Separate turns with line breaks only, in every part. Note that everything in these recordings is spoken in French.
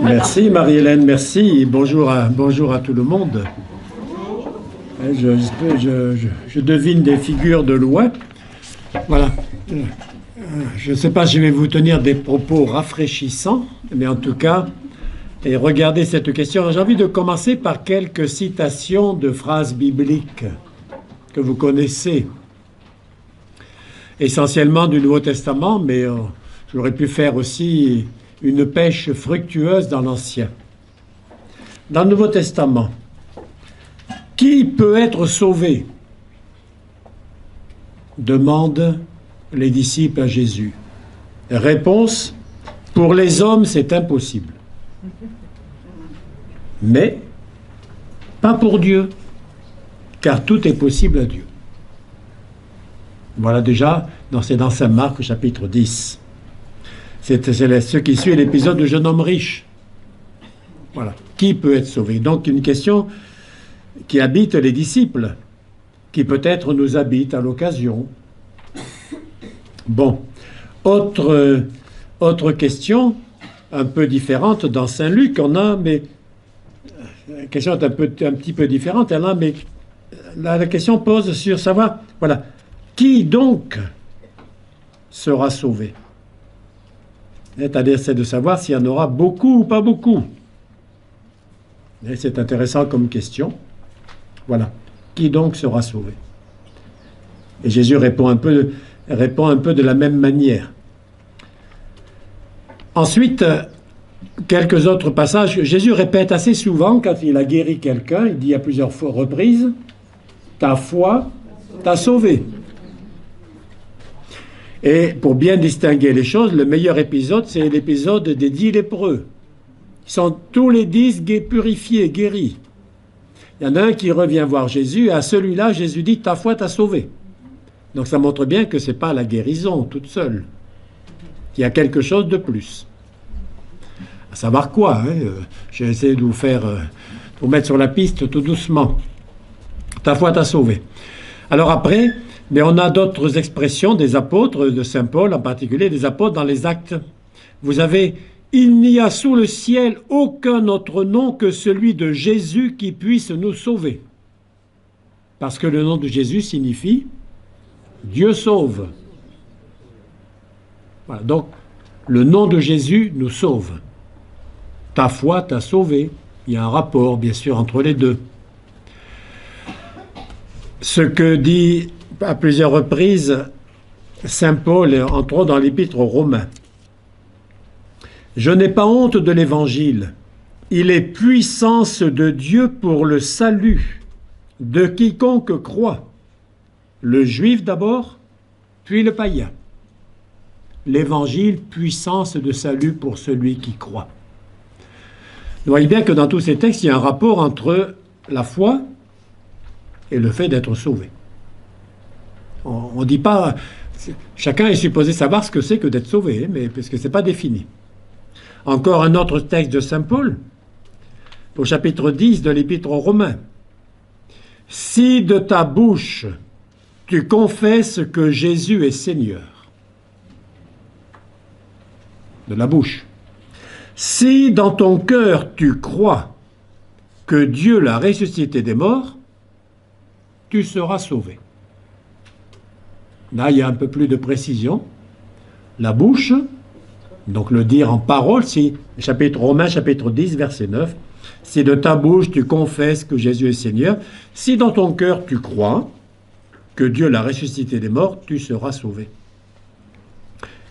Merci Marie-Hélène, merci. Bonjour à tout le monde. Je devine des figures de loin. Voilà. Je ne sais pas si je vais vous tenir des propos rafraîchissants, mais en tout cas, et regardez cette question. J'ai envie de commencer par quelques citations de phrases bibliques que vous connaissez, essentiellement du Nouveau Testament, mais j'aurais pu faire aussi une pêche fructueuse dans l'Ancien. Dans le Nouveau Testament, qui peut être sauvé? Demandent les disciples à Jésus. Réponse, pour les hommes, c'est impossible. Mais pas pour Dieu, car tout est possible à Dieu. Voilà déjà, c'est dans Saint Marc, chapitre 10. C'est ce qui suit l'épisode du jeune homme riche. Voilà. Qui peut être sauvé? Donc une question qui habite les disciples, qui peut-être nous habite à l'occasion. Bon. Autre question, un peu différente, dans Saint Luc, on a, mais la question est un petit peu différente, mais la question pose sur savoir, voilà, qui donc sera sauvé? C'est-à-dire, c'est de savoir s'il y en aura beaucoup ou pas beaucoup. Et c'est intéressant comme question. Voilà. Qui donc sera sauvé? Et Jésus répond un peu de la même manière. Ensuite, quelques autres passages. Jésus répète assez souvent, quand il a guéri quelqu'un, il dit à plusieurs reprises, « Ta foi t'a sauvé ». Et pour bien distinguer les choses, le meilleur épisode, c'est l'épisode des 10 lépreux. Ils sont tous les 10 purifiés, guéris. Il y en a un qui revient voir Jésus, et à celui-là, Jésus dit « Ta foi t'a sauvé ». Donc ça montre bien que ce n'est pas la guérison toute seule. Il y a quelque chose de plus. À savoir quoi, j'ai essayé de vous mettre sur la piste tout doucement. Ta foi t'a sauvé. Alors après, mais on a d'autres expressions des apôtres, de Saint Paul en particulier, des apôtres dans les Actes. Vous avez « Il n'y a sous le ciel aucun autre nom que celui de Jésus qui puisse nous sauver. » Parce que le nom de Jésus signifie « Dieu sauve ». Voilà, donc le nom de Jésus nous sauve. Ta foi t'a sauvé. Il y a un rapport, bien sûr, entre les deux. Ce que dit à plusieurs reprises Saint Paul, entre autres dans l'Épître aux Romains. « Je n'ai pas honte de l'Évangile. Il est puissance de Dieu pour le salut de quiconque croit. Le juif d'abord, puis le païen. L'Évangile, puissance de salut pour celui qui croit. » Vous voyez bien que dans tous ces textes, il y a un rapport entre la foi et le fait d'être sauvé. On ne dit pas... Chacun est supposé savoir ce que c'est que d'être sauvé, mais parce que ce n'est pas défini. Encore un autre texte de Saint Paul, au chapitre 10 de l'Épître aux Romains. « Si de ta bouche tu confesses que Jésus est Seigneur. » De la bouche. « Si dans ton cœur tu crois que Dieu l'a ressuscité des morts, tu seras sauvé. » Là, il y a un peu plus de précision. La bouche, donc le dire en parole, c'est Romains chapitre 10, verset 9. « Si de ta bouche tu confesses que Jésus est Seigneur, si dans ton cœur tu crois que Dieu l'a ressuscité des morts, tu seras sauvé. »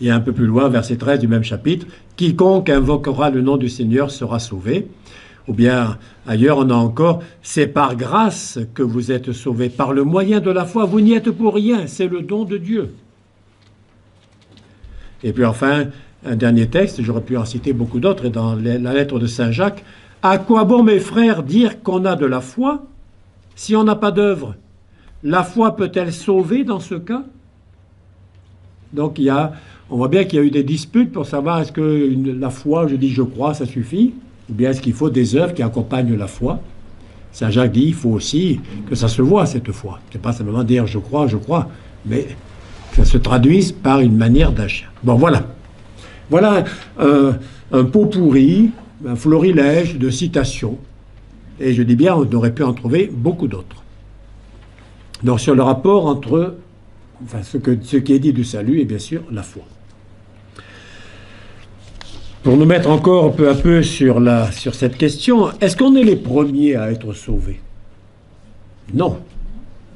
Et un peu plus loin, verset 13 du même chapitre, « Quiconque invoquera le nom du Seigneur sera sauvé. » Ou bien ailleurs, on a encore « C'est par grâce que vous êtes sauvés, par le moyen de la foi. Vous n'y êtes pour rien, c'est le don de Dieu. » Et puis enfin, un dernier texte, j'aurais pu en citer beaucoup d'autres, dans la lettre de Saint Jacques. « À quoi bon, mes frères, dire qu'on a de la foi si on n'a pas d'œuvre? La foi peut-elle sauver dans ce cas ?» Donc on voit bien qu'il y a eu des disputes pour savoir est-ce que la foi, je dis je crois, ça suffit, ou bien est-ce qu'il faut des œuvres qui accompagnent la foi. Saint Jacques dit il faut aussi que ça se voit cette foi. C'est pas simplement dire je crois, mais que ça se traduise par une manière d'agir. Bon, voilà. Voilà un pot pourri un florilège de citations. Et je dis bien, on aurait pu en trouver beaucoup d'autres. Donc sur le rapport entre ce qui est dit du salut et bien sûr la foi. Pour nous mettre encore peu à peu sur cette question, est-ce qu'on est les premiers à être sauvés? Non,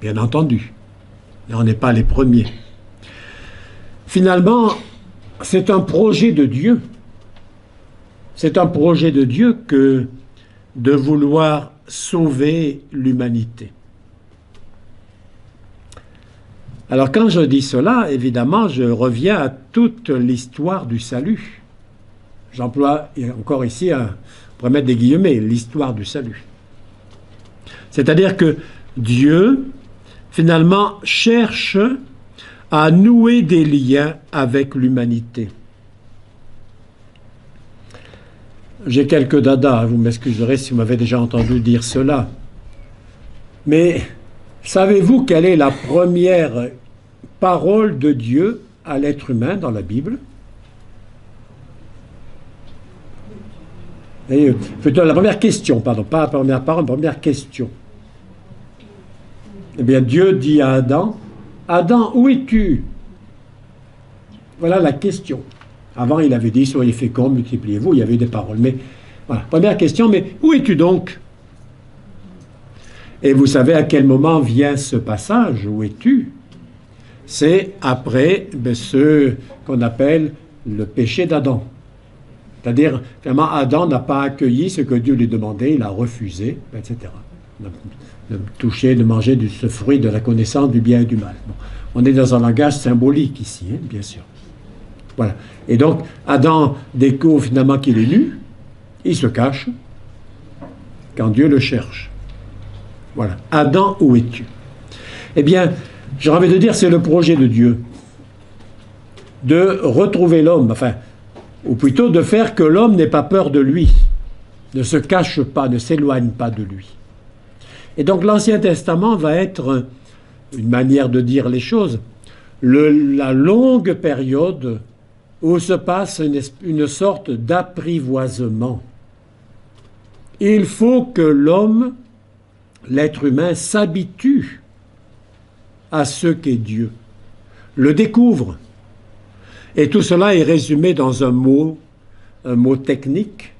bien entendu. On n'est pas les premiers. Finalement, c'est un projet de Dieu. C'est un projet de Dieu que de vouloir sauver l'humanité. Alors quand je dis cela, évidemment, je reviens à toute l'histoire du salut. J'emploie encore ici, on pourrait mettre des guillemets, l'histoire du salut. C'est-à-dire que Dieu, finalement, cherche à nouer des liens avec l'humanité. J'ai quelques dadas, vous m'excuserez si vous m'avez déjà entendu dire cela. Mais savez-vous quelle est la première parole de Dieu à l'être humain dans la Bible? Et, plutôt la première question, pardon, pas la première parole, la première question. Eh bien, Dieu dit à Adam, « Adam, où es-tu » Voilà la question. Avant, il avait dit, « Soyez féconds, multipliez-vous », il y avait des paroles. Mais, voilà, première question, mais où es-tu donc? Et vous savez à quel moment vient ce passage, « Où es-tu » C'est après ce qu'on appelle le péché d'Adam. C'est-à-dire, finalement, Adam n'a pas accueilli ce que Dieu lui demandait, il a refusé, etc. De toucher, de manger de ce fruit de la connaissance du bien et du mal. Bon, on est dans un langage symbolique ici, hein, bien sûr. Voilà. Et donc, Adam découvre finalement qu'il est nu, il se cache, quand Dieu le cherche. Voilà. Adam, où es-tu? Eh bien, j'ai envie de dire, c'est le projet de Dieu de retrouver l'homme, enfin, ou plutôt de faire que l'homme n'ait pas peur de lui, ne se cache pas, ne s'éloigne pas de lui. Et donc l'Ancien Testament va être une manière de dire les choses, la longue période où se passe une sorte d'apprivoisement. Il faut que l'homme, l'être humain, s'habitue à ce qu'est Dieu, le découvre. Et tout cela est résumé dans un mot technique,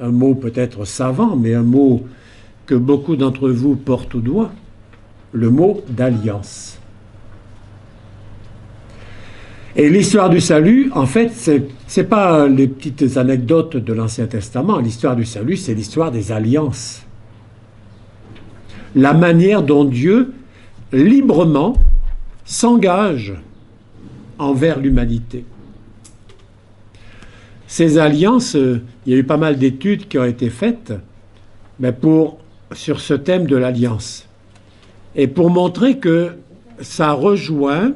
un mot peut-être savant, mais un mot que beaucoup d'entre vous portent au doigt, le mot d'alliance. Et l'histoire du salut, en fait, c'est pas les petites anecdotes de l'Ancien Testament. L'histoire du salut, c'est l'histoire des alliances. La manière dont Dieu, librement, s'engage envers l'humanité. Ces alliances, il y a eu pas mal d'études qui ont été faites mais sur ce thème de l'alliance. Et pour montrer que ça rejoint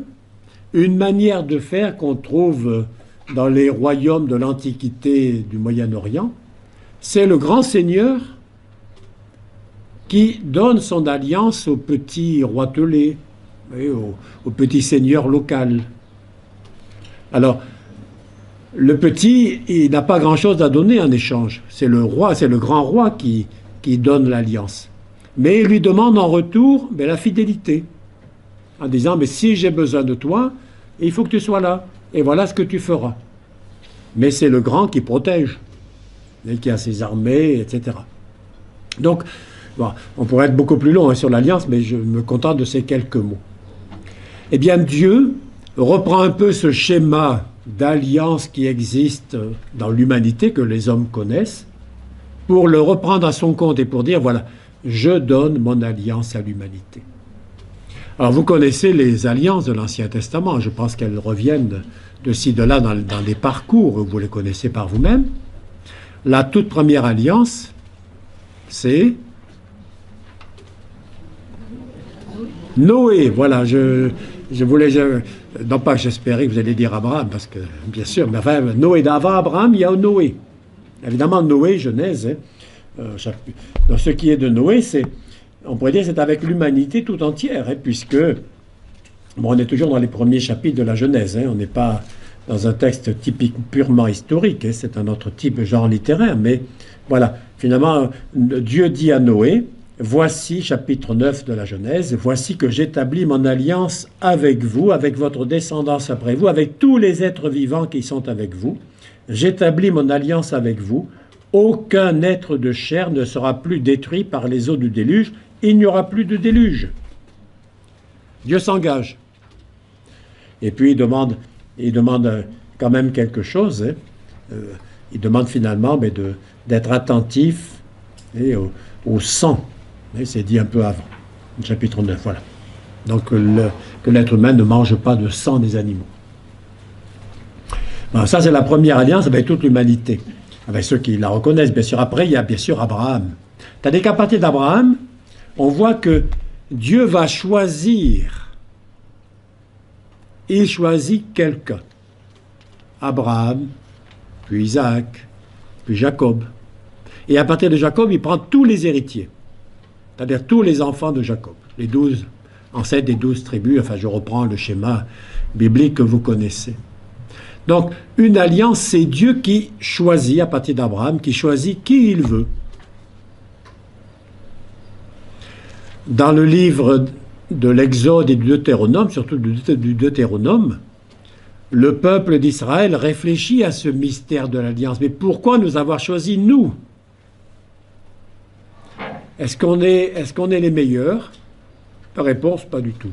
une manière de faire qu'on trouve dans les royaumes de l'Antiquité du Moyen-Orient, c'est le grand seigneur qui donne son alliance au petit roitelet, au petit seigneur local. Alors, le petit, il n'a pas grand-chose à donner en échange. C'est le roi, c'est le grand roi qui donne l'alliance. Mais il lui demande en retour la fidélité, en disant, mais si j'ai besoin de toi, il faut que tu sois là, et voilà ce que tu feras. Mais c'est le grand qui protège, et qui a ses armées, etc. Donc, bon, on pourrait être beaucoup plus long sur l'alliance, mais je me contente de ces quelques mots. Eh bien, Dieu reprend un peu ce schéma d'alliance qui existe dans l'humanité, que les hommes connaissent, pour le reprendre à son compte et pour dire, voilà, je donne mon alliance à l'humanité. Alors, vous connaissez les alliances de l'Ancien Testament. Je pense qu'elles reviennent de ci, de là dans des parcours. Vous les connaissez par vous-même. La toute première alliance, c'est Noé. Voilà, non pas que j'espérais que vous alliez dire Abraham, parce que, bien sûr, mais enfin, Noé, d'avant Abraham, il y a Noé. Évidemment, Noé, Genèse, dans ce qui est de Noé, on pourrait dire c'est avec l'humanité tout entière, puisque, bon, on est toujours dans les premiers chapitres de la Genèse, on n'est pas dans un texte typique purement historique, hein, c'est un autre type de genre littéraire, mais voilà, finalement, Dieu dit à Noé, voici, chapitre 9 de la Genèse, voici que j'établis mon alliance avec vous, avec votre descendance après vous, avec tous les êtres vivants qui sont avec vous. J'établis mon alliance avec vous. Aucun être de chair ne sera plus détruit par les eaux du déluge. Il n'y aura plus de déluge. Dieu s'engage. Et puis il demande quand même quelque chose. Hein. Il demande finalement d'être attentif au sang. C'est dit un peu avant, chapitre 9, voilà. Donc que l'être humain ne mange pas de sang des animaux. Bon, ça, c'est la première alliance avec toute l'humanité, avec ceux qui la reconnaissent, bien sûr. Après, il y a bien sûr Abraham. Tandis qu'à partir d'Abraham, on voit que Dieu va choisir. Il choisit quelqu'un. Abraham, puis Isaac, puis Jacob. Et à partir de Jacob, il prend tous les héritiers. C'est-à-dire tous les enfants de Jacob. Les 12 ancêtres des 12 tribus. Enfin, je reprends le schéma biblique que vous connaissez. Donc, une alliance, c'est Dieu qui choisit, à partir d'Abraham, qui choisit qui il veut. Dans le livre de l'Exode et du Deutéronome, surtout du Deutéronome, le peuple d'Israël réfléchit à ce mystère de l'alliance. Mais pourquoi nous avoir choisi, nous? Est-ce qu'on est les meilleurs? La réponse, pas du tout.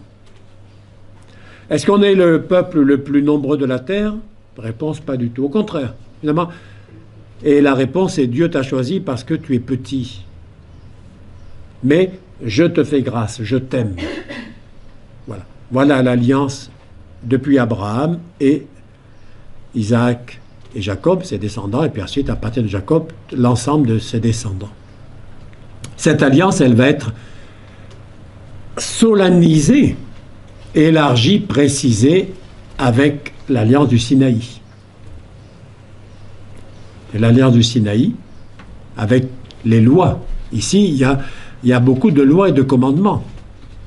Est-ce qu'on est le peuple le plus nombreux de la terre? Réponse, pas du tout. Au contraire, finalement. Et la réponse est Dieu t'a choisi parce que tu es petit. Mais je te fais grâce, je t'aime. Voilà. Voilà l'alliance depuis Abraham et Isaac et Jacob, ses descendants, et puis ensuite, à partir de Jacob, l'ensemble de ses descendants. Cette alliance, elle va être solennisée, élargie, précisée avec l'alliance du Sinaï. L'alliance du Sinaï avec les lois. Ici, il y a beaucoup de lois et de commandements.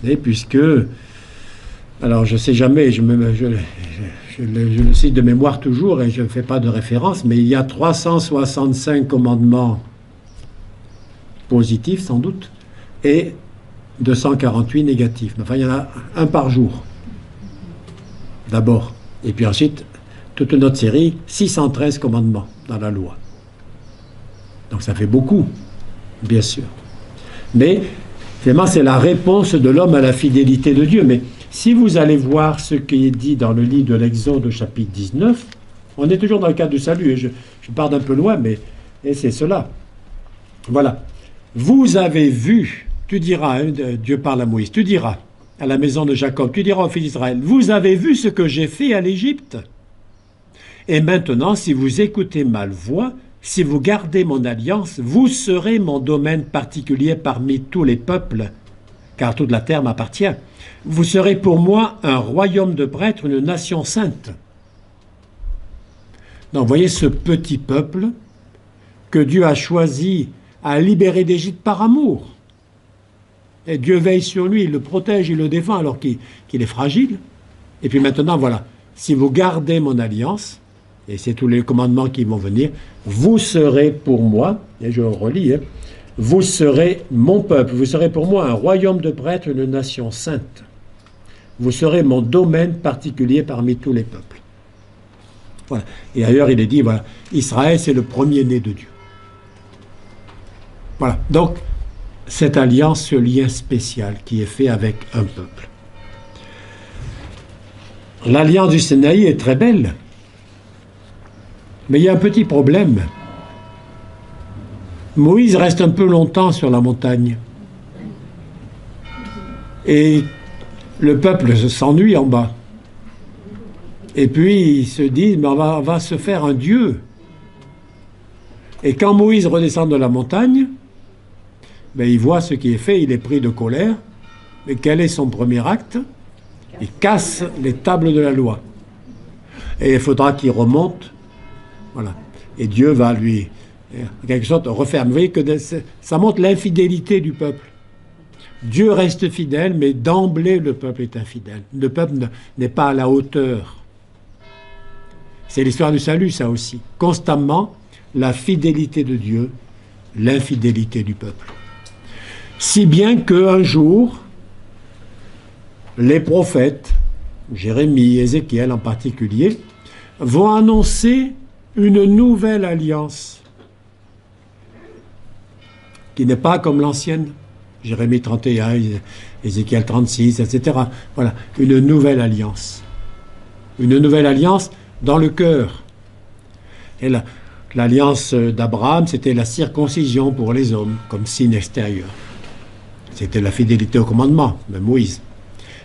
Et puisque, alors je ne sais jamais, je le cite de mémoire toujours et je ne fais pas de référence, mais il y a 365 commandements positifs sans doute et 248 négatifs. Enfin, il y en a un par jour. D'abord. Et puis ensuite, toute une autre série, 613 commandements dans la loi. Donc ça fait beaucoup, bien sûr. Mais, finalement, c'est la réponse de l'homme à la fidélité de Dieu. Mais si vous allez voir ce qui est dit dans le livre de l'Exode, chapitre 19, on est toujours dans le cadre du salut. Et je pars d'un peu loin, mais c'est cela. Voilà. Vous avez vu, tu diras, hein, Dieu parle à Moïse, tu diras à la maison de Jacob, tu diras aux fils d'Israël, vous avez vu ce que j'ai fait à l'Égypte. Et maintenant, si vous écoutez ma voix, si vous gardez mon alliance, vous serez mon domaine particulier parmi tous les peuples, car toute la terre m'appartient. Vous serez pour moi un royaume de prêtres, une nation sainte. Donc, vous voyez ce petit peuple que Dieu a choisi à libérer d'Égypte par amour. Et Dieu veille sur lui, il le protège, il le défend alors qu'il est fragile. Et puis maintenant, voilà, si vous gardez mon alliance, et c'est tous les commandements qui vont venir, vous serez pour moi, et je relis, hein, vous serez mon peuple, vous serez pour moi un royaume de prêtres, une nation sainte. Vous serez mon domaine particulier parmi tous les peuples. Voilà. Et ailleurs, il est dit, voilà, Israël, c'est le premier-né de Dieu. Voilà. Donc, cette alliance, ce lien spécial qui est fait avec un peuple. L'alliance du Sinaï est très belle, mais il y a un petit problème. Moïse reste un peu longtemps sur la montagne. Et le peuple s'ennuie en bas. Et puis il se dit, mais on va se faire un Dieu. Et quand Moïse redescend de la montagne, ben, il voit ce qui est fait, il est pris de colère. Mais quel est son premier acte? Il casse les tables de la loi. Et il faudra qu'il remonte. Voilà. Et Dieu va lui, en quelque sorte, refaire. Vous voyez que ça montre l'infidélité du peuple. Dieu reste fidèle, mais d'emblée, le peuple est infidèle. Le peuple n'est pas à la hauteur. C'est l'histoire du salut, ça aussi. Constamment, la fidélité de Dieu, l'infidélité du peuple. Si bien qu'un jour, les prophètes, Jérémie, Ézéchiel en particulier, vont annoncer une nouvelle alliance qui n'est pas comme l'ancienne. Jérémie 31, Ézéchiel 36, etc. Voilà, une nouvelle alliance. Une nouvelle alliance dans le cœur. Et l'alliance d'Abraham, c'était la circoncision pour les hommes, comme signe extérieur. C'était la fidélité au commandement de Moïse.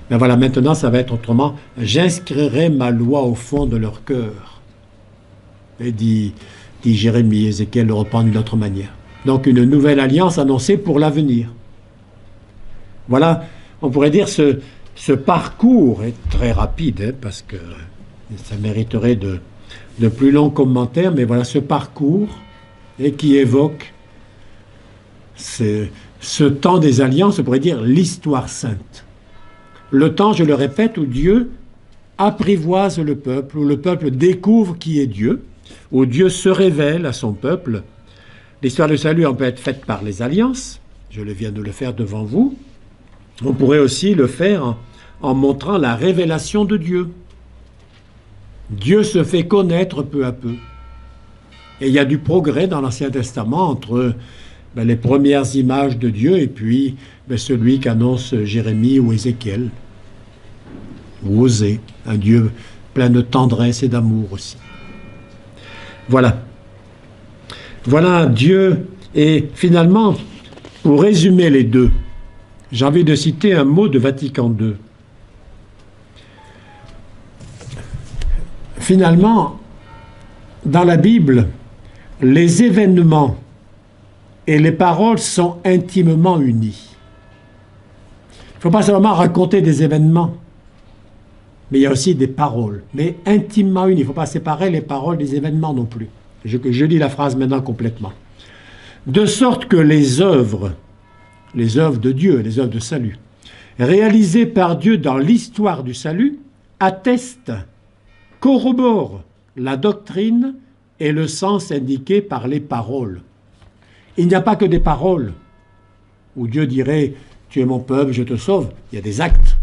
Mais voilà, maintenant, ça va être autrement. J'inscrirai ma loi au fond de leur cœur. Et dit Jérémie, Ézéchiel le reprend d'une autre manière. Donc, une nouvelle alliance annoncée pour l'avenir. Voilà, on pourrait dire ce parcours est très rapide, hein, parce que ça mériterait de plus longs commentaires, mais voilà ce parcours et qui évoque ce temps des alliances, on pourrait dire l'histoire sainte. Le temps, je le répète, où Dieu apprivoise le peuple, où le peuple découvre qui est Dieu, où Dieu se révèle à son peuple. L'histoire du salut en peut être faite par les alliances, je viens de le faire devant vous. On pourrait aussi le faire en montrant la révélation de Dieu. Dieu se fait connaître peu à peu. Et il y a du progrès dans l'Ancien Testament entre les premières images de Dieu et puis celui qu'annonce Jérémie ou Ézéchiel, ou Osée, un Dieu plein de tendresse et d'amour aussi. Voilà. Voilà Dieu. Et finalement, pour résumer les deux, j'ai envie de citer un mot de Vatican II. Finalement, dans la Bible, les événements et les paroles sont intimement unis. Il ne faut pas seulement raconter des événements, mais il y a aussi des paroles, mais intimement unies. Il ne faut pas séparer les paroles des événements non plus. Je lis la phrase maintenant complètement. De sorte que les œuvres de Dieu, les œuvres de salut, réalisées par Dieu dans l'histoire du salut, attestent, corroborent la doctrine et le sens indiqué par les paroles. Il n'y a pas que des paroles où Dieu dirait « Tu es mon peuple, je te sauve ». Il y a des actes.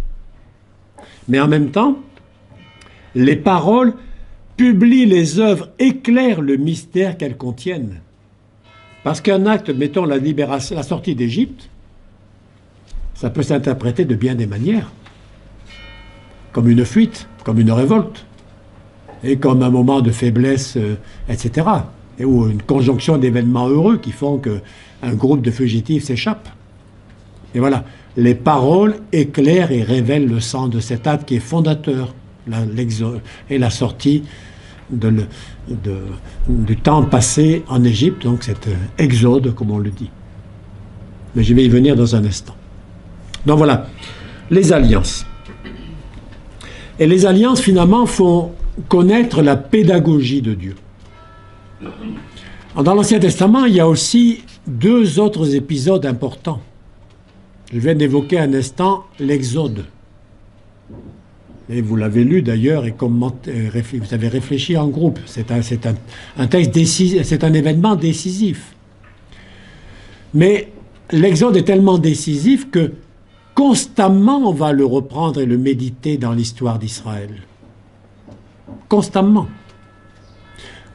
Mais en même temps, les paroles publient les œuvres, éclairent le mystère qu'elles contiennent. Parce qu'un acte, mettons la libération, la sortie d'Égypte, ça peut s'interpréter de bien des manières. Comme une fuite, comme une révolte, et comme un moment de faiblesse, etc. Et ou une conjonction d'événements heureux qui font qu'un groupe de fugitifs s'échappe. Et voilà, les paroles éclairent et révèlent le sens de cet acte qui est fondateur, et la sortie du temps passé en Égypte, donc cet exode, comme on le dit. Mais je vais y venir dans un instant. Donc voilà, les alliances. Et les alliances, finalement, font connaître la pédagogie de Dieu. Dans l'Ancien Testament, il y a aussi deux autres épisodes importants. Je viens d'évoquer un instant l'Exode. Et vous l'avez lu d'ailleurs et vous avez réfléchi en groupe. C'est un texte décisif, c'est un événement décisif. Mais l'Exode est tellement décisif que constamment on va le reprendre et le méditer dans l'histoire d'Israël. Constamment.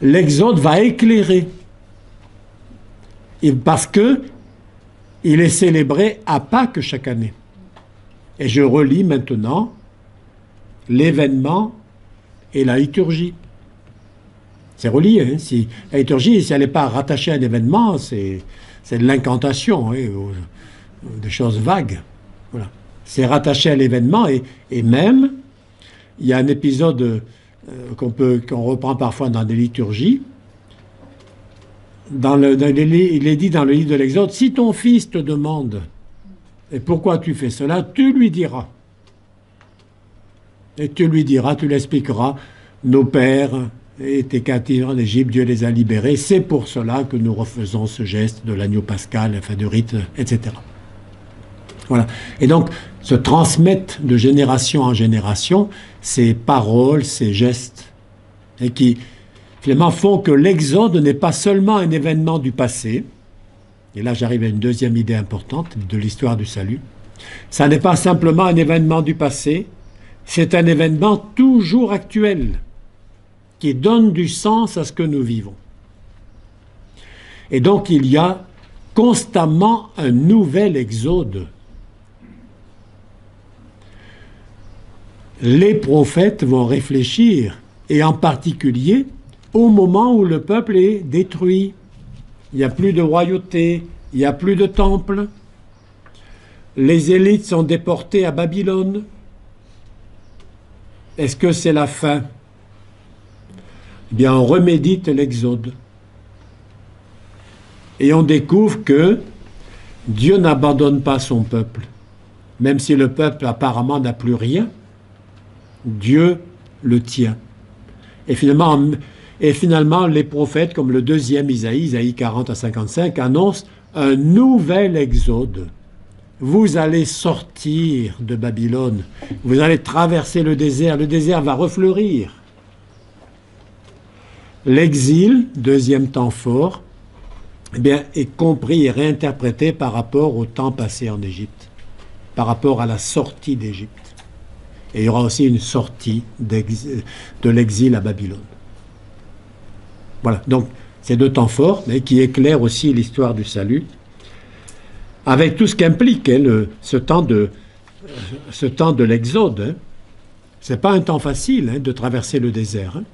L'Exode va éclairer. Et parce que il est célébré à Pâques chaque année. Et je relis maintenant l'événement et la liturgie. C'est relié. Hein, si la liturgie, si elle n'est pas rattachée à un événement, c'est de l'incantation, hein, des choses vagues. Voilà. C'est rattaché à l'événement et même, il y a un épisode qu'on reprend parfois dans des liturgies. Il est dit dans le livre de l'Exode, si ton fils te demande et pourquoi tu fais cela, tu lui diras. Et tu lui diras, tu l'expliqueras, nos pères étaient captifs en Égypte, Dieu les a libérés, c'est pour cela que nous refaisons ce geste de l'agneau pascal, enfin de rite, etc. Voilà. Et donc, se transmettent de génération en génération ces paroles, ces gestes, et qui finalement font que l'Exode n'est pas seulement un événement du passé, et là j'arrive à une deuxième idée importante de l'histoire du salut, ça n'est pas simplement un événement du passé, c'est un événement toujours actuel, qui donne du sens à ce que nous vivons. Et donc il y a constamment un nouvel exode. Les prophètes vont réfléchir, et en particulier au moment où le peuple est détruit. Il n'y a plus de royauté, il n'y a plus de temple. Les élites sont déportés à Babylone. Est-ce que c'est la fin? Eh bien, on remédite l'Exode. Et on découvre que Dieu n'abandonne pas son peuple. Même si le peuple apparemment n'a plus rien, Dieu le tient. Et finalement, les prophètes, comme le deuxième Isaïe 40 à 55, annoncent un nouvel Exode. Vous allez sortir de Babylone, vous allez traverser le désert va refleurir. L'exil, deuxième temps fort, eh bien, est compris et réinterprété par rapport au temps passé en Égypte, par rapport à la sortie d'Égypte. Et il y aura aussi une sortie de l'exil à Babylone. Voilà, donc c'est deux temps forts, mais qui éclairent aussi l'histoire du salut, avec tout ce qu'implique ce temps de l'Exode. Hein. Ce n'est pas un temps facile de traverser le désert. Hein.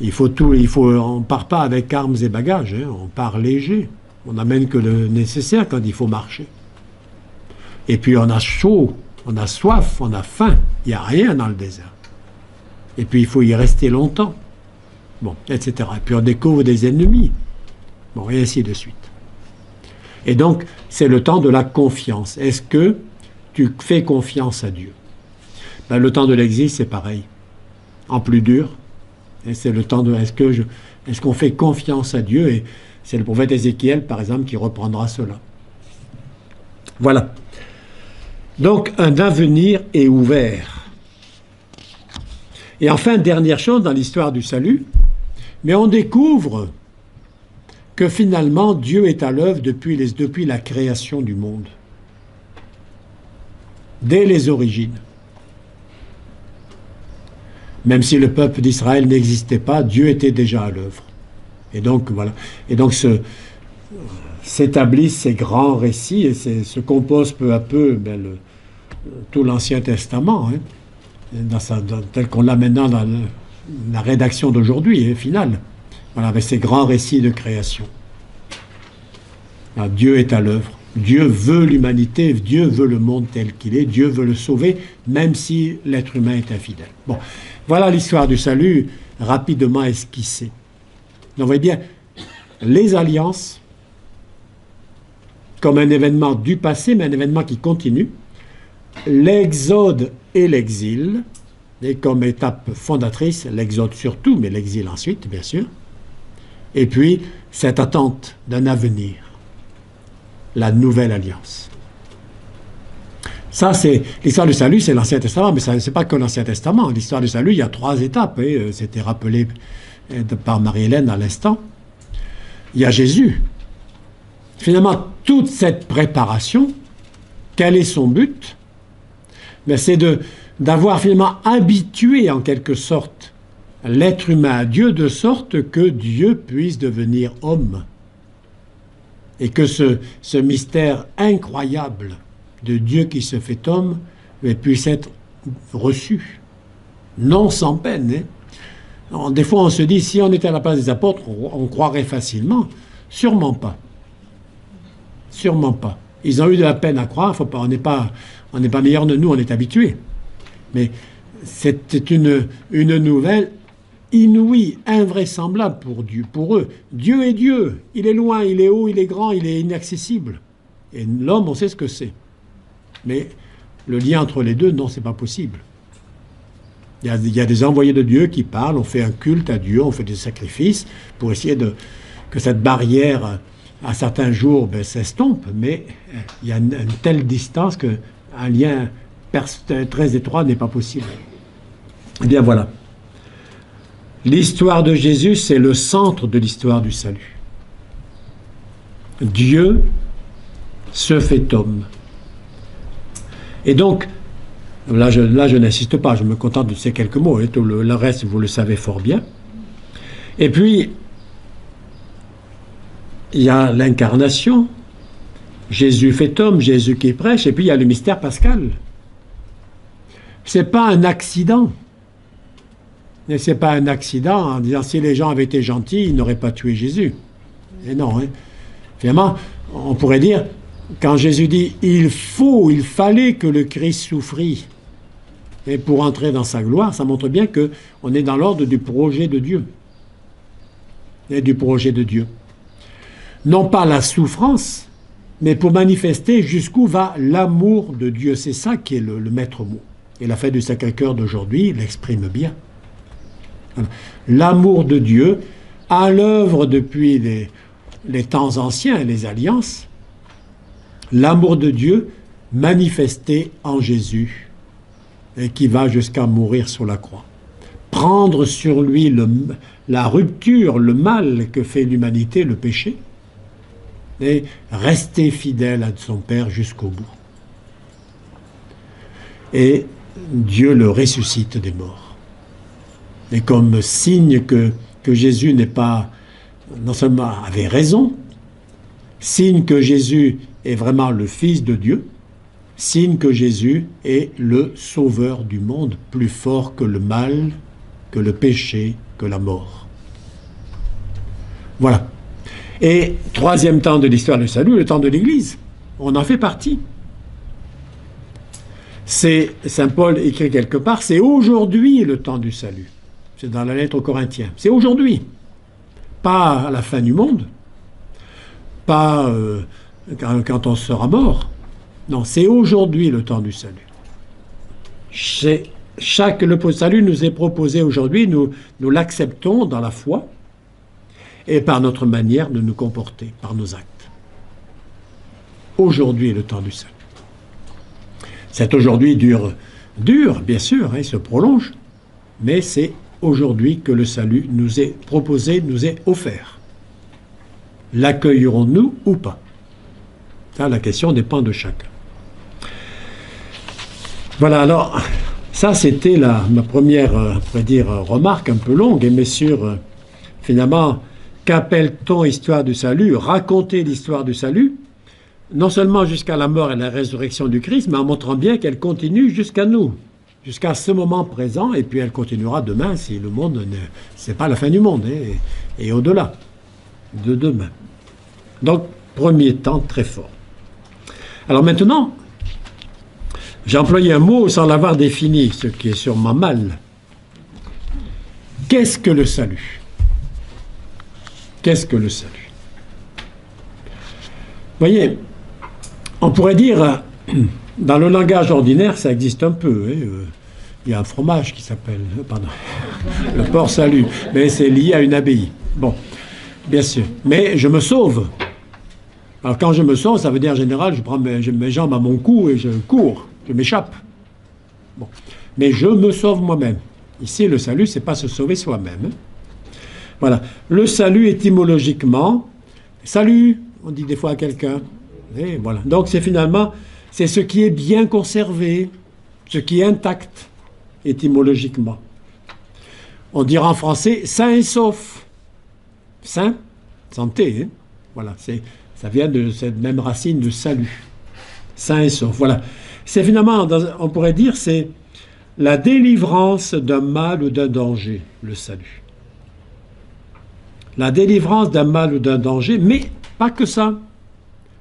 On ne part pas avec armes et bagages, hein, on part léger. On n'amène que le nécessaire quand il faut marcher. Et puis on a chaud, on a soif, on a faim. Il n'y a rien dans le désert. Et puis il faut y rester longtemps. Bon, etc. Et puis on découvre des ennemis. Bon, et ainsi de suite. Et donc, c'est le temps de la confiance. Est-ce que tu fais confiance à Dieu? Ben, le temps de l'exil, c'est pareil. En plus dur. Et c'est le temps de... Est-ce qu'on fait confiance à Dieu? Et c'est le prophète Ézéchiel, par exemple, qui reprendra cela. Voilà. Donc, un avenir est ouvert. Et enfin, dernière chose dans l'histoire du salut, mais on découvre que finalement, Dieu est à l'œuvre depuis la création du monde. Dès les origines. Même si le peuple d'Israël n'existait pas, Dieu était déjà à l'œuvre. Et donc, voilà. Et donc, s'établissent ces grands récits et se compose peu à peu tout l'Ancien Testament, hein, tel qu'on l'a maintenant dans la rédaction d'aujourd'hui, finale. Voilà, avec ces grands récits de création. Alors, Dieu est à l'œuvre. Dieu veut l'humanité, Dieu veut le monde tel qu'il est, Dieu veut le sauver, même si l'être humain est infidèle. Bon, voilà l'histoire du salut, rapidement esquissée. Donc, vous voyez bien, les alliances, comme un événement du passé, mais un événement qui continue, l'exode et l'exil, et comme étape fondatrice, l'exode surtout, mais l'exil ensuite, bien sûr, et puis cette attente d'un avenir, la nouvelle alliance. Ça, c'est l'histoire du salut, c'est l'Ancien Testament, mais ce n'est pas que l'Ancien Testament. L'histoire du salut, il y a 3 étapes, et c'était rappelé par Marie-Hélène à l'instant. Il y a Jésus. Finalement, toute cette préparation, quel est son but? Mais c'est d'avoir finalement habitué en quelque sorte l'être humain à Dieu, de sorte que Dieu puisse devenir homme. Et que ce mystère incroyable de Dieu qui se fait homme puisse être reçu. Non sans peine. Hein. Alors, des fois, on se dit, si on était à la place des apôtres, on croirait facilement. Sûrement pas. Sûrement pas. Ils ont eu de la peine à croire. On n'est pas meilleurs de nous, on est habitués. Mais c'était une nouvelle inouïe, invraisemblable pour eux. Dieu est Dieu. Il est loin, il est haut, il est grand, il est inaccessible. Et l'homme, on sait ce que c'est. Mais le lien entre les deux, non, c'est pas possible. Il y a des envoyés de Dieu qui parlent, on fait un culte à Dieu, on fait des sacrifices pour essayer que cette barrière, à certains jours, s'estompe. Mais il y a une telle distance qu'un lien très étroit n'est pas possible. Eh bien voilà. L'histoire de Jésus, c'est le centre de l'histoire du salut. Dieu se fait homme. Et donc, là je n'insiste pas, je me contente de ces quelques mots, et tout le reste, vous le savez fort bien. Et puis, il y a l'incarnation, Jésus fait homme, Jésus qui prêche, et puis il y a le mystère pascal. C'est pas un accident. Et c'est pas un accident en disant si les gens avaient été gentils, ils n'auraient pas tué Jésus. Et non, hein. Finalement, on pourrait dire, quand Jésus dit il fallait que le Christ souffrit et pour entrer dans sa gloire, ça montre bien qu'on est dans l'ordre du projet de Dieu. Et du projet de Dieu. Non pas la souffrance, mais pour manifester jusqu'où va l'amour de Dieu. C'est ça qui est le maître mot. Et la fête du Sacré-Cœur d'aujourd'hui l'exprime bien. L'amour de Dieu, à l'œuvre depuis les temps anciens, les alliances, l'amour de Dieu manifesté en Jésus et qui va jusqu'à mourir sur la croix. Prendre sur lui la rupture, le mal que fait l'humanité, le péché, et rester fidèle à son Père jusqu'au bout. Et Dieu le ressuscite des morts. Et comme signe que Jésus n'est pas, non seulement avait raison, signe que Jésus est vraiment le Fils de Dieu, signe que Jésus est le Sauveur du monde, plus fort que le mal, que le péché, que la mort. Voilà. Et troisième temps de l'histoire du salut, le temps de l'Église. On en fait partie. C'est, Saint Paul écrit quelque part, c'est aujourd'hui le temps du salut. C'est dans la lettre aux Corinthiens. C'est aujourd'hui. Pas à la fin du monde. Pas quand on sera mort. Non, c'est aujourd'hui le temps du salut. Le salut nous est proposé aujourd'hui, nous l'acceptons dans la foi et par notre manière de nous comporter, par nos actes. Aujourd'hui est le temps du salut. Cet aujourd'hui dure bien sûr, il se prolonge, mais c'est aujourd'hui que le salut nous est proposé, nous est offert. L'accueillerons-nous ou pas? Ça, la question dépend de chacun. Voilà, alors, ça c'était ma première, on pourrait dire, remarque un peu longue, mais sur, finalement, qu'appelle-t-on histoire du salut? Raconter l'histoire du salut, non seulement jusqu'à la mort et la résurrection du Christ, mais en montrant bien qu'elle continue jusqu'à nous, jusqu'à ce moment présent, et puis elle continuera demain si le monde c'est pas la fin du monde, et au-delà de demain. Donc, premier temps très fort. Alors maintenant, j'ai employé un mot sans l'avoir défini, ce qui est sûrement mal. Qu'est-ce que le salut? Qu'est-ce que le salut? Vous voyez, on pourrait dire, dans le langage ordinaire, ça existe un peu. Il y a un fromage qui s'appelle, le porc salut, mais c'est lié à une abbaye. Bon, bien sûr. Mais je me sauve. Alors quand je me sauve, ça veut dire en général, je prends mes jambes à mon cou et je cours, je m'échappe. Bon. Mais je me sauve moi-même. Ici, le salut, c'est pas se sauver soi-même. Voilà. Le salut, étymologiquement, salut, on dit des fois à quelqu'un. Et voilà. Donc c'est finalement, c'est ce qui est bien conservé, ce qui est intact, étymologiquement. On dira en français sain et sauf. Sain, santé, hein. Voilà, ça vient de cette même racine de salut. Sain et sauf, voilà. C'est finalement, on pourrait dire, c'est la délivrance d'un mal ou d'un danger, le salut. La délivrance d'un mal ou d'un danger, mais pas que ça.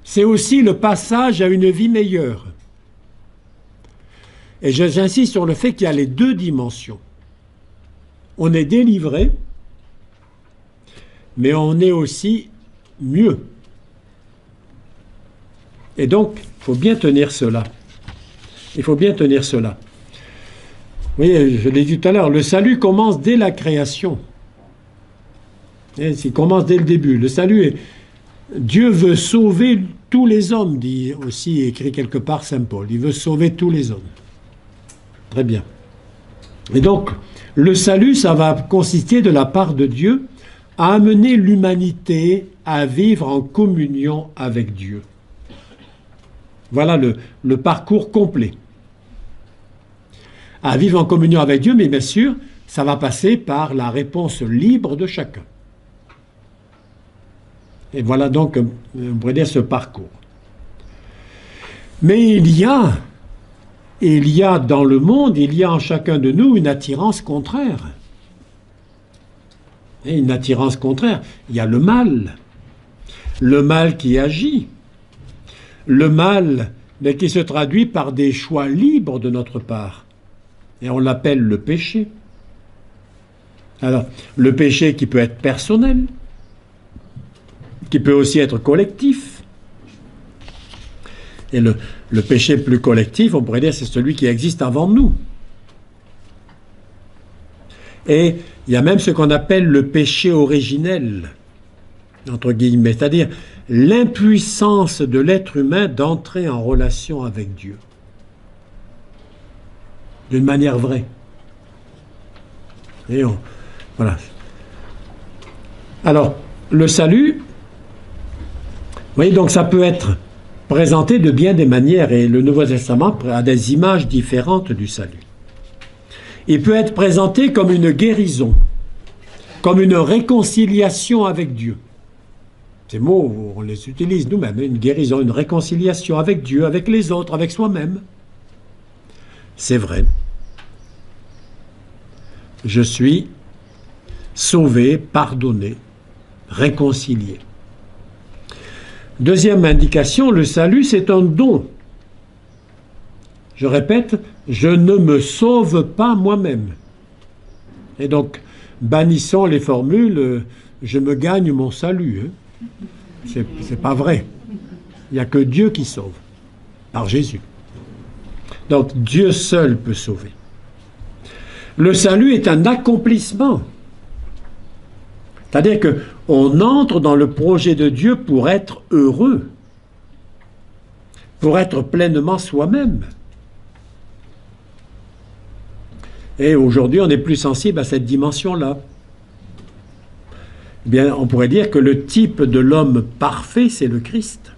C'est aussi le passage à une vie meilleure. Et j'insiste sur le fait qu'il y a les deux dimensions. On est délivré, mais on est aussi mieux. Et donc, il faut bien tenir cela. Il faut bien tenir cela. Vous voyez, je l'ai dit tout à l'heure, le salut commence dès la création. Il commence dès le début. Le salut, Dieu veut sauver tous les hommes, dit aussi, écrit quelque part Saint Paul. Il veut sauver tous les hommes. Très bien. Et donc, le salut, ça va consister de la part de Dieu à amener l'humanité à vivre en communion avec Dieu. Voilà le parcours complet. À vivre en communion avec Dieu, mais bien sûr, ça va passer par la réponse libre de chacun. Et voilà donc, on pourrait dire, ce parcours. Mais il y a dans le monde, il y a en chacun de nous une attirance contraire. Et une attirance contraire. Il y a le mal qui agit, le mal mais qui se traduit par des choix libres de notre part. Et on l'appelle le péché. Alors, le péché qui peut être personnel, qui peut aussi être collectif. Et le péché plus collectif, on pourrait dire, c'est celui qui existe avant nous. Et il y a même ce qu'on appelle le péché originel, entre guillemets, c'est-à-dire l'impuissance de l'être humain d'entrer en relation avec Dieu. D'une manière vraie. Et voilà. Alors, le salut, vous voyez, donc ça peut être présenté de bien des manières, et le Nouveau Testament a des images différentes du salut. Il peut être présenté comme une guérison, comme une réconciliation avec Dieu. Ces mots, on les utilise nous-mêmes, une guérison, une réconciliation avec Dieu, avec les autres, avec soi-même. C'est vrai. Je suis sauvé, pardonné, réconcilié. Deuxième indication, le salut, c'est un don. Je répète, je ne me sauve pas moi-même. Et donc, bannissons les formules « je me gagne mon salut ». C'est pas vrai. Il n'y a que Dieu qui sauve, par Jésus. Donc, Dieu seul peut sauver. Le salut est un accomplissement. C'est-à-dire qu'on entre dans le projet de Dieu pour être heureux, pour être pleinement soi-même. Et aujourd'hui, on est plus sensible à cette dimension-là. Eh bien, on pourrait dire que le type de l'homme parfait, c'est le Christ.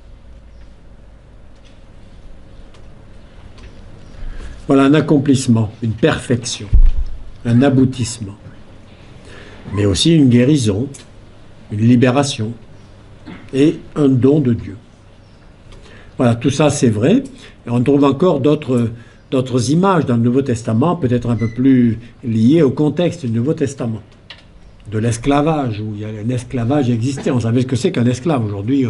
Voilà un accomplissement, une perfection, un aboutissement. Mais aussi une guérison, une libération et un don de Dieu. Voilà, tout ça c'est vrai. Et on trouve encore d'autres images dans le Nouveau Testament, peut-être un peu plus liées au contexte du Nouveau Testament. De l'esclavage, où il y a un esclavage existait. On savait ce que c'est qu'un esclave. Aujourd'hui,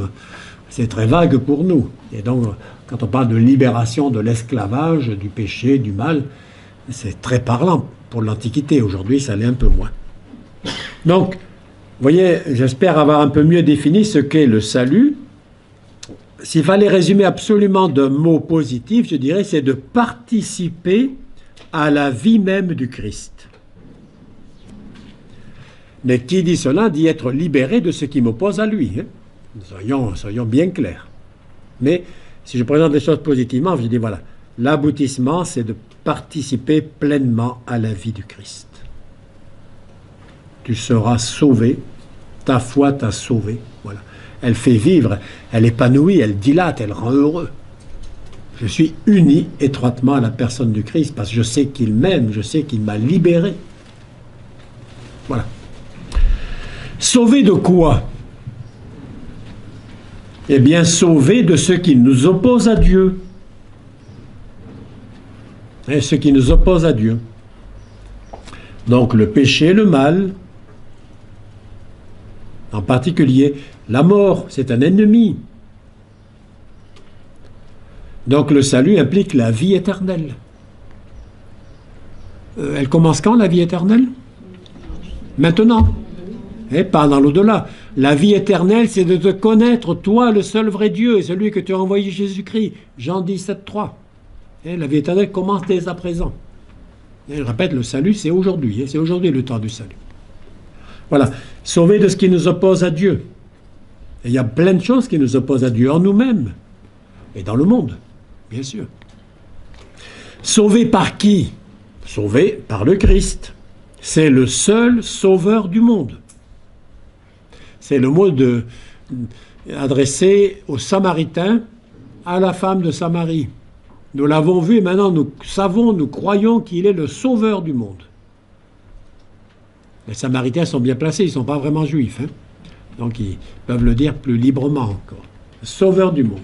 c'est très vague pour nous. Et donc, quand on parle de libération de l'esclavage, du péché, du mal, c'est très parlant pour l'Antiquité. Aujourd'hui, ça l'est un peu moins. Donc, vous voyez, j'espère avoir un peu mieux défini ce qu'est le salut. S'il fallait résumer absolument d'un mot positif, je dirais, c'est de participer à la vie même du Christ. Mais qui dit cela dit être libéré de ce qui m'oppose à lui. Hein. Soyons bien clairs. Mais si je présente les choses positivement, je dis voilà, l'aboutissement, c'est de participer pleinement à la vie du Christ. Tu seras sauvé, ta foi t'a sauvé. Voilà. Elle fait vivre, elle épanouit, elle dilate, elle rend heureux. Je suis uni étroitement à la personne du Christ parce que je sais qu'il m'aime, je sais qu'il m'a libéré. Voilà. Sauvé de quoi? Eh bien, sauvé de ce qui nous oppose à Dieu. Et ce qui nous oppose à Dieu. Donc, le péché, le mal, en particulier, la mort, c'est un ennemi. Donc, le salut implique la vie éternelle. Elle commence quand, la vie éternelle? Maintenant. Et pas dans l'au-delà. La vie éternelle, c'est de te connaître, toi, le seul vrai Dieu, et celui que tu as envoyé Jésus-Christ. Jean 17, 3. Et la vie éternelle commence dès à présent. Et je répète, le salut, c'est aujourd'hui. C'est aujourd'hui le temps du salut. Voilà. Sauver de ce qui nous oppose à Dieu. Et il y a plein de choses qui nous opposent à Dieu, en nous-mêmes. Et dans le monde, bien sûr. Sauver par qui? Sauvé par le Christ. C'est le seul sauveur du monde. C'est le mot adressé aux Samaritains, à la femme de Samarie. Nous l'avons vu et maintenant nous savons, nous croyons qu'il est le sauveur du monde. Les Samaritains sont bien placés, ils ne sont pas vraiment juifs. Hein. Donc ils peuvent le dire plus librement encore. Le sauveur du monde.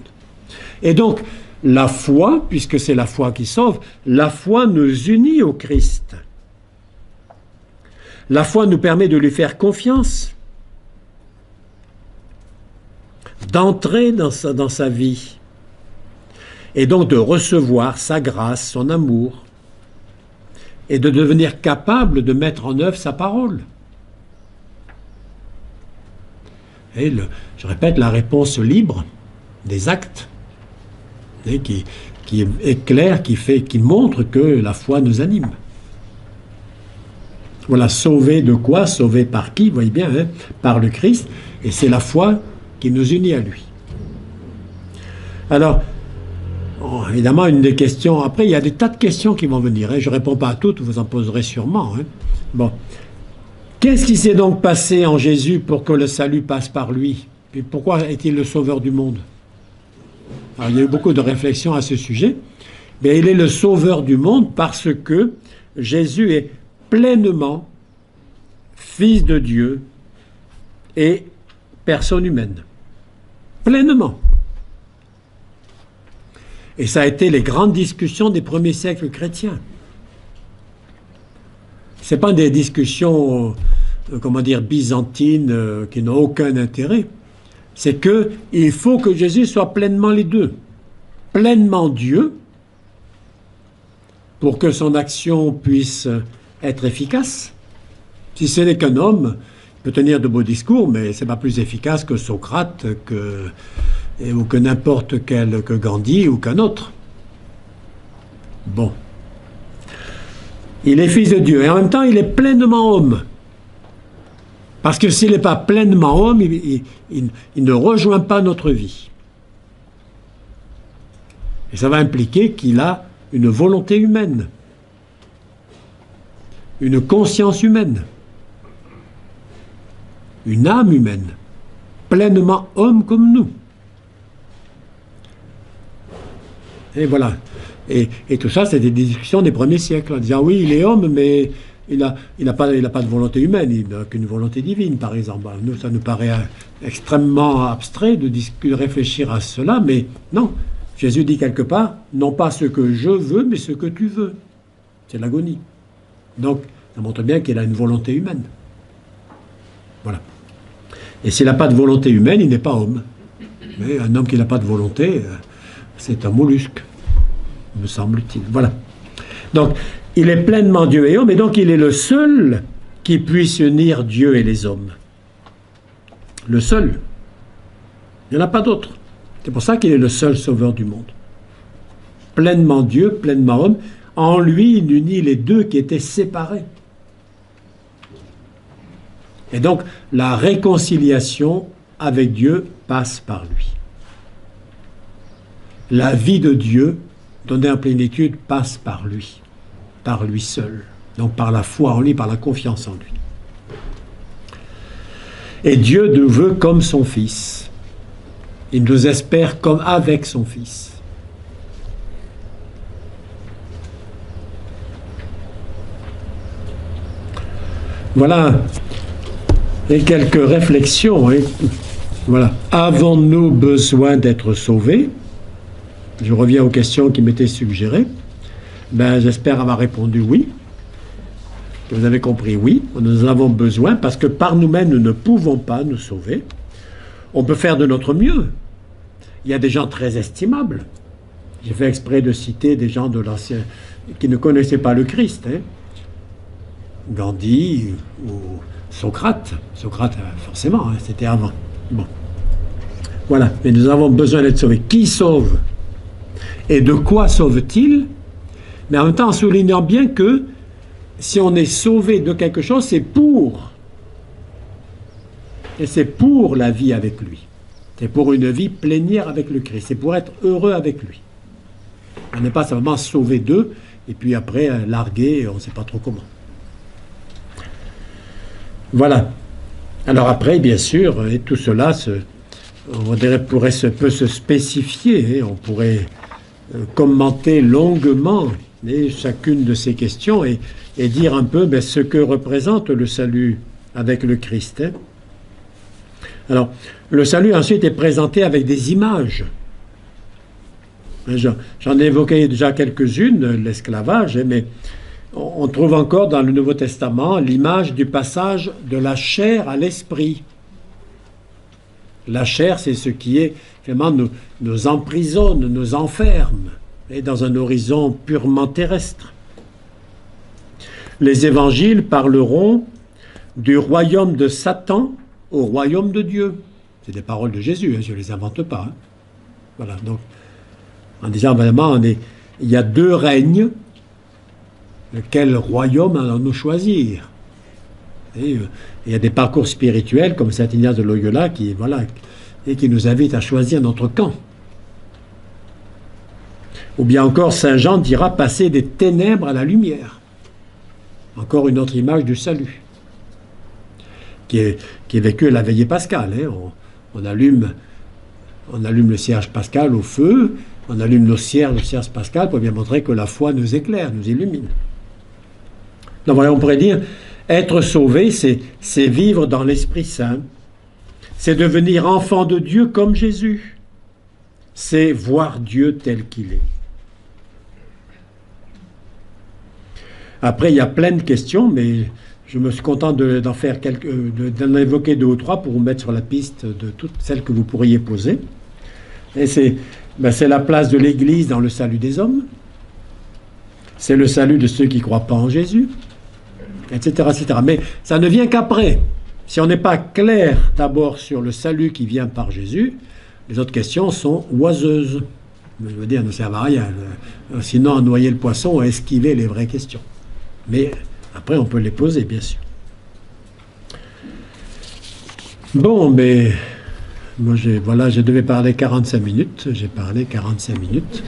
Et donc, la foi, puisque c'est la foi qui sauve, la foi nous unit au Christ. La foi nous permet de lui faire confiance, d'entrer dans sa vie, et donc de recevoir sa grâce, son amour, et de devenir capable de mettre en œuvre sa parole. Et je répète, la réponse libre des actes, et qui est claire, qui montre que la foi nous anime. Voilà, sauvé de quoi? Sauvé par qui? Vous voyez bien, hein, par le Christ, et c'est la foi qui nous unit à lui. Alors, évidemment, une des questions, après il y a des tas de questions qui vont venir, hein, je ne réponds pas à toutes, vous en poserez sûrement. Hein. Bon, qu'est-ce qui s'est donc passé en Jésus pour que le salut passe par lui? Et pourquoi est-il le sauveur du monde? Alors, il y a eu beaucoup de réflexions à ce sujet, mais il est le sauveur du monde parce que Jésus est pleinement Fils de Dieu et personne humaine. Pleinement. Et ça a été les grandes discussions des premiers siècles chrétiens. Ce n'est pas des discussions, byzantines, qui n'ont aucun intérêt. C'est qu'il faut que Jésus soit pleinement les deux. Pleinement Dieu, pour que son action puisse être efficace. Si ce n'est qu'un homme, il peut tenir de beaux discours, mais ce n'est pas plus efficace que Socrate, ou que n'importe quel, que Gandhi ou qu'un autre. Bon. Il est fils de Dieu, et en même temps, il est pleinement homme. Parce que s'il n'est pas pleinement homme, il ne rejoint pas notre vie. Et ça va impliquer qu'il a une volonté humaine, une conscience humaine, une âme humaine, pleinement homme comme nous. Et voilà. Et tout ça, c'est des discussions des premiers siècles, en disant oui, il est homme, mais il n'a pas de volonté humaine, il n'a qu'une volonté divine, par exemple. Nous, ça nous paraît extrêmement abstrait de réfléchir à cela, mais non. Jésus dit quelque part, non pas ce que je veux, mais ce que tu veux. C'est l'agonie. Donc, ça montre bien qu'il a une volonté humaine. Voilà. Et s'il n'a pas de volonté humaine, il n'est pas homme. Mais un homme qui n'a pas de volonté, c'est un mollusque, me semble-t-il. Voilà. Donc, il est pleinement Dieu et homme, et donc il est le seul qui puisse unir Dieu et les hommes. Le seul. Il n'y en a pas d'autre. C'est pour ça qu'il est le seul sauveur du monde. Pleinement Dieu, pleinement homme. En lui, il unit les deux qui étaient séparés. Et donc, la réconciliation avec Dieu passe par lui. La vie de Dieu, donnée en plénitude, passe par lui seul. Donc par la foi en lui, par la confiance en lui. Et Dieu nous veut comme son Fils. Il nous espère comme avec son Fils. Voilà. Et quelques réflexions. Hein. Voilà. Avons-nous besoin d'être sauvés? Je reviens aux questions qui m'étaient suggérées. J'espère avoir répondu oui. Vous avez compris oui. Nous en avons besoin parce que par nous-mêmes, nous ne pouvons pas nous sauver. On peut faire de notre mieux. Il y a des gens très estimables. J'ai fait exprès de citer des gens de l'ancien qui ne connaissaient pas le Christ. Hein. Gandhi ou Socrate. Socrate, forcément, hein, c'était avant. Bon. Voilà. Mais nous avons besoin d'être sauvés. Qui sauve? Et de quoi sauve-t-il? Mais en même temps, en soulignant bien que si on est sauvé de quelque chose, c'est pour. Et c'est pour la vie avec lui. C'est pour une vie plénière avec le Christ. C'est pour être heureux avec lui. On n'est pas seulement sauvé d'eux, et puis après largué, on ne sait pas trop comment. Voilà. Alors après, bien sûr, et tout cela peut se spécifier, on pourrait commenter longuement chacune de ces questions et dire un peu ce que représente le salut avec le Christ. Alors, le salut ensuite est présenté avec des images. J'en ai évoqué déjà quelques-unes, l'esclavage, mais on trouve encore dans le Nouveau Testament l'image du passage de la chair à l'esprit. La chair, c'est ce qui vraiment nous emprisonne, nous enferme, et dans un horizon purement terrestre. Les évangiles parleront du royaume de Satan au royaume de Dieu. C'est des paroles de Jésus, je ne les invente pas. Voilà, donc, en disant vraiment, il y a deux règnes, quel royaume allons-nous choisir? Et il y a des parcours spirituels comme Saint Ignace de Loyola qui nous invitent à choisir notre camp. Ou bien encore, Saint Jean dira passer des ténèbres à la lumière. Encore une autre image du salut, qui est vécue à la veillée pascale. On allume le cierge pascal au feu, on allume le cierge pascal pour bien montrer que la foi nous éclaire, nous illumine. Donc voilà, on pourrait dire, être sauvé, c'est vivre dans l'Esprit Saint, c'est devenir enfant de Dieu comme Jésus, c'est voir Dieu tel qu'il est. Après, il y a plein de questions, mais je me suis content d'en évoquer deux ou trois pour vous mettre sur la piste de toutes celles que vous pourriez poser. Et c'est la place de l'Église dans le salut des hommes, c'est le salut de ceux qui ne croient pas en Jésus, etc., etc. Mais ça ne vient qu'après. Si on n'est pas clair d'abord sur le salut qui vient par Jésus, les autres questions sont oiseuses. Je veux dire, elles ne servent à rien. Sinon, à noyer le poisson, à esquiver les vraies questions. Mais après, on peut les poser, bien sûr. Bon, mais moi, je devais parler 45 minutes. J'ai parlé 45 minutes.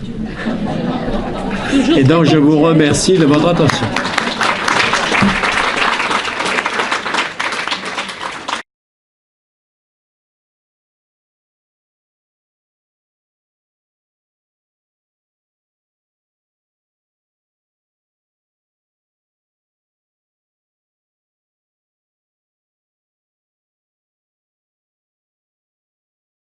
Et donc, je vous remercie de votre attention.